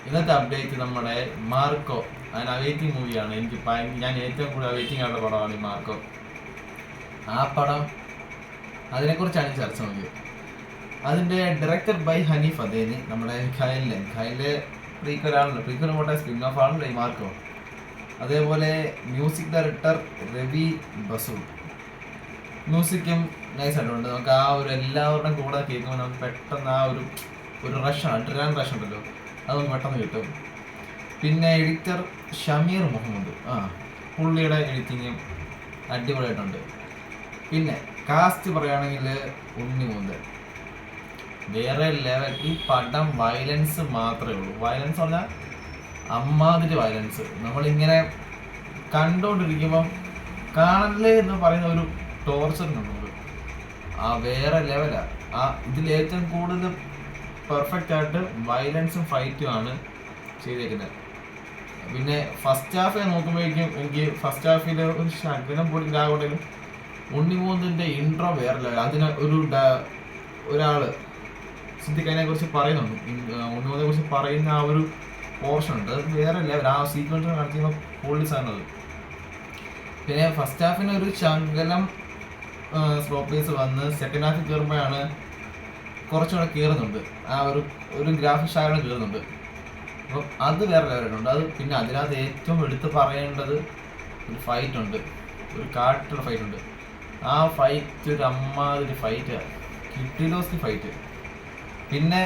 ഇന്നത്തെ അപ്ഡേറ്റ് നമ്മുടെ മാർക്കോ. അതിന് അവൈറ്റിംഗ് മൂവിയാണ്. ഞാൻ ഏറ്റവും കൂടുതൽ അവൈറ്റിംഗ് ആയിട്ടുള്ള പടമാണ് ഈ മാർക്കോ. ആ പടം അതിനെക്കുറിച്ചാണ് ചർച്ച നോക്കിയത്. അതിൻ്റെ ഡയറക്ടർ ബൈ ഹനീഫ് അദേനി, നമ്മുടെ ഖൈലിൻ്റെ പ്രീക്വലാണല്ലോ, പ്രീക്വൽ പോട്ടെ സ്പിൻ ഓഫ് ആണല്ലോ ഈ മാർക്കോ. അതേപോലെ മ്യൂസിക് ഡയറക്ടർ രവി ബസു. മ്യൂസിക്കും നൈസ് ആയിട്ടുണ്ട്. നമുക്ക് ആ ഒരു എല്ലാവരുടെയും കൂടെ കേൾക്കുമ്പോൾ നമുക്ക് പെട്ടെന്ന് ആ ഒരു റഷാണ്, അഡ്രിനാലിൻ റഷ് ഉണ്ടല്ലോ, അത് നമുക്ക് പെട്ടെന്ന് കിട്ടും. പിന്നെ എഡിറ്റർ ഷമീർ മുഹമ്മദ്, പുള്ളിയുടെ എഡിറ്റിങ്ങും അടിപൊളിയായിട്ടുണ്ട്. പിന്നെ കാസ്റ്റ് പറയുകയാണെങ്കിൽ ഉണ്ണിമുന്തൻ വേറെ ലെവൽ. ഈ പടം വയലൻസ് മാത്രമേ ഉള്ളൂ. വയലൻസ് പറഞ്ഞാൽ അമ്മാതിരി വയലൻസ്. നമ്മളിങ്ങനെ കണ്ടുകൊണ്ടിരിക്കുമ്പം കാണല്ലേ എന്ന് പറയുന്ന ഒരു ടോർച്ചറിനുണ്ട്. ആ വേറെ ലെവലാണ്. ഇതിലേറ്റവും കൂടുതൽ പെർഫെക്റ്റ് ആയിട്ട് വയലൻസും ഫൈറ്റുമാണ് ചെയ്തേക്കുന്നത്. പിന്നെ ഫസ്റ്റ് ഹാഫ് നോക്കുമ്പോഴേക്കും എനിക്ക് ഫസ്റ്റ് ഹാഫിൽ ഒരു ശകലം പോലും ഇതാകൊണ്ടെങ്കിലും ഉണ്ണിമൂന്നിൻ്റെ ഇൻട്രോ വേറെ ലെവൽ. അതിന് ഒരാൾ സിദ്ദിഖിനെ കുറിച്ച് പറയുന്നുണ്ട്, ഉണ്ണിമൂന്നിനെ കുറിച്ച് പറയുന്ന ആ ഒരു പോർഷൻ ഉണ്ട്, അത് വേറെ ലെവൽ. ആ സീക്വൻസ് കാണിക്കുമ്പോൾ പൊള്ളി സാധനം. പിന്നെ ഫസ്റ്റ് ഹാഫിന് ഒരു ശകലം സ്ലോ പേസ് വന്ന് സെക്കൻഡ് ഹാഫിൽ കയറുമ്പോഴാണ് കുറച്ചുകൂടെ കയറുന്നുണ്ട്. ആ ഒരു ഗ്രാഫിക് ഷായാണ് കയറുന്നുണ്ട്. അപ്പം അത് വേറെ ലെവലുണ്ട്. അത് പിന്നെ അതിനകത്ത് ഏറ്റവും എടുത്ത് പറയേണ്ടത് ഒരു ഫൈറ്റ് ഉണ്ട്, ഒരു കാട്ടുള്ള ഫൈറ്റ് ഉണ്ട്. ആ ഫൈറ്റ് ഒരു അമ്മാതിരി ഫൈറ്റ്, കിട്ടിലോസ്കി ഫൈറ്റ്. പിന്നെ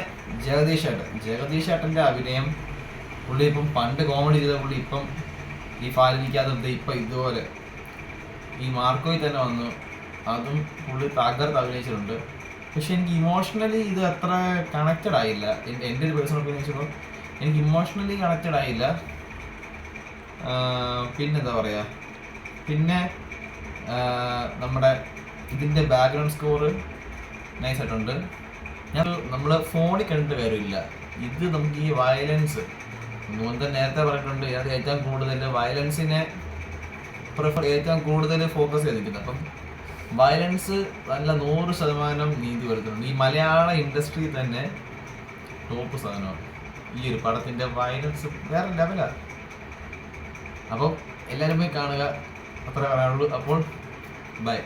ജഗദീഷ് ഏട്ടൻ്റെ അഭിനയം. പുള്ളി ഇപ്പം പണ്ട് കോമഡി ചെയ്ത പുള്ളി ഇപ്പം ഈ ഫാലിക്കാതെ ഇപ്പം ഇതുപോലെ ഈ മാർക്കോയിൽ തന്നെ വന്നു. അതും പുള്ളി തകർത്ത് അഭിനയിച്ചിട്ടുണ്ട്. പക്ഷെ എനിക്ക് ഇമോഷണലി ഇത് അത്ര കണക്റ്റഡ് ആയില്ല. എൻ്റെ ഒരു പേഴ്സണൽ ഒപ്പീനിയൻ വെച്ചപ്പോൾ എനിക്ക് ഇമോഷണലി കണക്റ്റഡ് ആയില്ല. പിന്നെന്താ പറയുക, പിന്നെ നമ്മുടെ ഇതിൻ്റെ ബാക്ക്ഗ്രൗണ്ട് സ്കോറ് നൈസായിട്ടുണ്ട്. നമ്മൾ ഫോണിൽ കണ്ടിട്ട് കാര്യമില്ല. ഇത് നമുക്ക് ഈ വയലൻസ് മുമ്പ് നേരത്തെ പറഞ്ഞിട്ടുണ്ട്, അത് ഏറ്റവും കൂടുതൽ വയലൻസിനെ ഏറ്റവും കൂടുതൽ ഫോക്കസ് ചെയ്തിരിക്കുന്നത്. അപ്പം വയലൻസ് നല്ല 100% നീതി വരുത്തുന്നുണ്ട്. ഈ മലയാള ഇൻഡസ്ട്രി തന്നെ ടോപ്പ് സാധനമാണ്. ഈ ഒരു പടത്തിൻ്റെ വയലൻസ് വേറെ ലെവലാണ്. അപ്പം എല്ലാവരും പോയി കാണുക, അത്രേ പറയാനുള്ളൂ. അപ്പോൾ ബൈ.